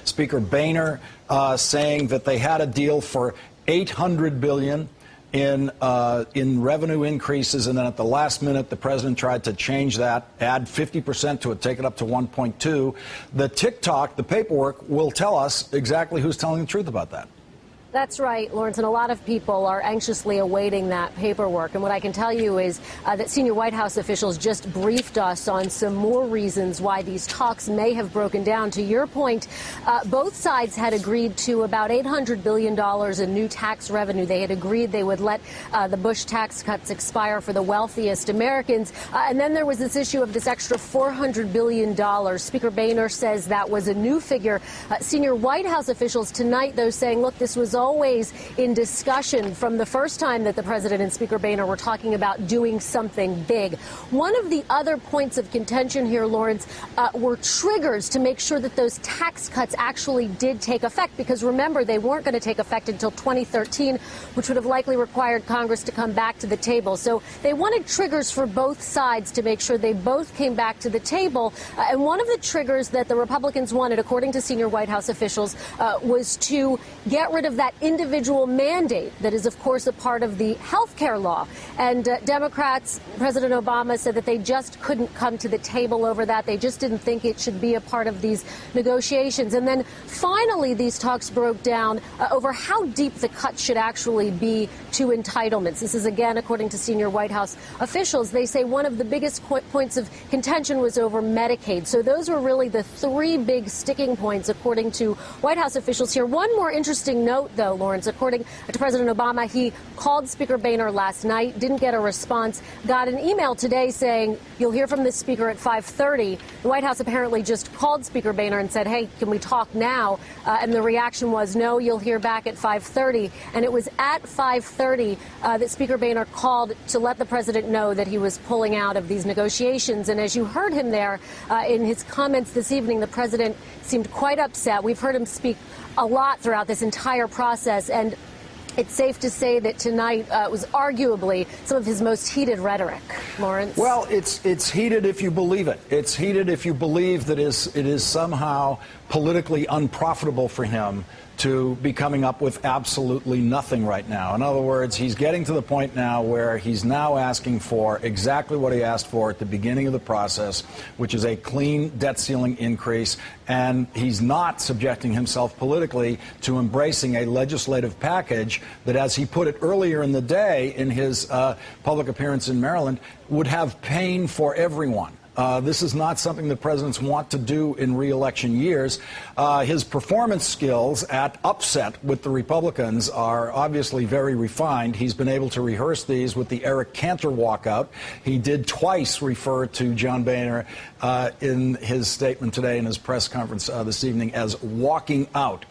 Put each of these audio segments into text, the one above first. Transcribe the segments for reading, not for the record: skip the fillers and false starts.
Speaker Boehner saying that they had a deal for $800 billion in revenue increases, and then at the last minute, the president tried to change that, add 50% to it, take it up to 1.2. The TikTok, the paperwork, will tell us exactly who's telling the truth about that. That's right, Lawrence, and a lot of people are anxiously awaiting that paperwork. And what I can tell you is that senior White House officials just briefed us on some more reasons why these talks may have broken down. To your point, both sides had agreed to about $800 billion in new tax revenue. They had agreed they would let the Bush tax cuts expire for the wealthiest Americans. And then there was this issue of this extra $400 billion. Speaker Boehner says that was a new figure. Senior White House officials tonight, though, saying, look, this was always in discussion from the first time that the president and Speaker Boehner were talking about doing something big. One of the other points of contention here, Lawrence, were triggers to make sure that those tax cuts actually did take effect, because remember, they weren't going to take effect until 2013, which would have likely required Congress to come back to the table. So they wanted triggers for both sides to make sure they both came back to the table. And one of the triggers that the Republicans wanted, according to senior White House officials, was to get rid of that individual mandate that is, of course, a part of the health care law. And Democrats, President Obama said that they just couldn't come to the table over that. They just didn't think it should be a part of these negotiations. And then finally, these talks broke down over how deep the cut should actually be to entitlements. This is, again, according to senior White House officials. They say one of the biggest points of contention was over Medicaid. So those were really the three big sticking points, according to White House officials here. One more interesting note, though, Lawrence, according to President Obama, he called Speaker Boehner last night, didn't get a response, got an email today saying you'll hear from the speaker at 5:30. The White House apparently just called Speaker Boehner and said, hey, can we talk now? And the reaction was, no, you'll hear back at 5:30. And it was at 5:30 that Speaker Boehner called to let the president know that he was pulling out of these negotiations. And as you heard him there in his comments this evening, the president seemed quite upset. We've heard him speak a lot throughout this entire process, and it's safe to say that tonight was arguably some of his most heated rhetoric. Lawrence? Well, it's heated if you believe it. It's heated if you believe that it is somehow politically unprofitable for him to be coming up with absolutely nothing right now. In other words, he's getting to the point now where he's now asking for exactly what he asked for at the beginning of the process, which is a clean debt ceiling increase, and he's not subjecting himself politically to embracing a legislative package that, as he put it earlier in the day in his public appearance in Maryland, would have pain for everyone. This is not something that presidents want to do in re-election years. His performance skills at upset with the Republicans are obviously very refined. He's been able to rehearse these with the Eric Cantor walkout. He did twice refer to John Boehner in his statement today in his press conference this evening as walking out.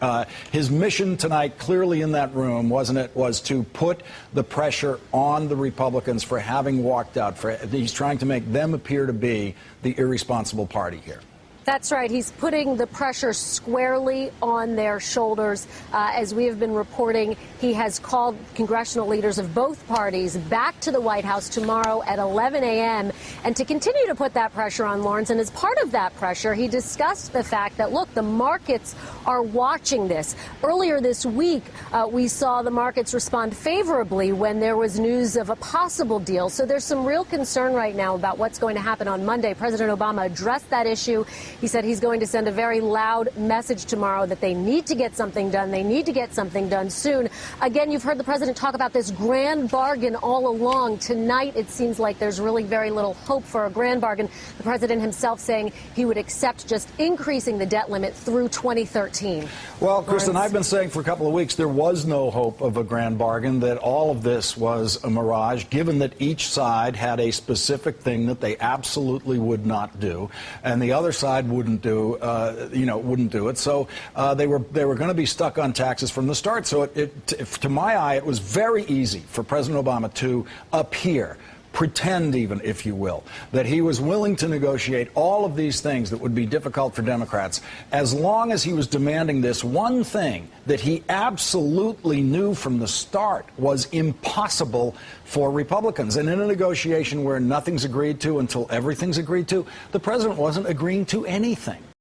His mission tonight, clearly in that room, wasn't it, was to put the pressure on the Republicans for having walked out. He's trying to make them appear to be the irresponsible party here. That's right. He's putting the pressure squarely on their shoulders. As we have been reporting, he has called congressional leaders of both parties back to the White House tomorrow at 11 a.m. and to continue to put that pressure on, Lawrence. And as part of that pressure, he discussed the fact that, look, the markets are watching this. Earlier this week, we saw the markets respond favorably when there was news of a possible deal. So there's some real concern right now about what's going to happen on Monday. President Obama addressed that issue. He said he's going to send a very loud message tomorrow that they need to get something done. They need to get something done soon. Again, you've heard the president talk about this grand bargain all along. Tonight, it seems like there's really very little hope for a grand bargain. The president himself saying he would accept just increasing the debt limit through 2013. Well, Kristen, I've been saying for a couple of weeks there was no hope of a grand bargain, that all of this was a mirage, given that each side had a specific thing that they absolutely would not do, and the other side wouldn't do it. So they were going to be stuck on taxes from the start. So to my eye, it was very easy for President Obama to appear, pretend even, if you will, that he was willing to negotiate all of these things that would be difficult for Democrats, as long as he was demanding this one thing that he absolutely knew from the start was impossible for Republicans. And in a negotiation where nothing's agreed to until everything's agreed to, the president wasn't agreeing to anything.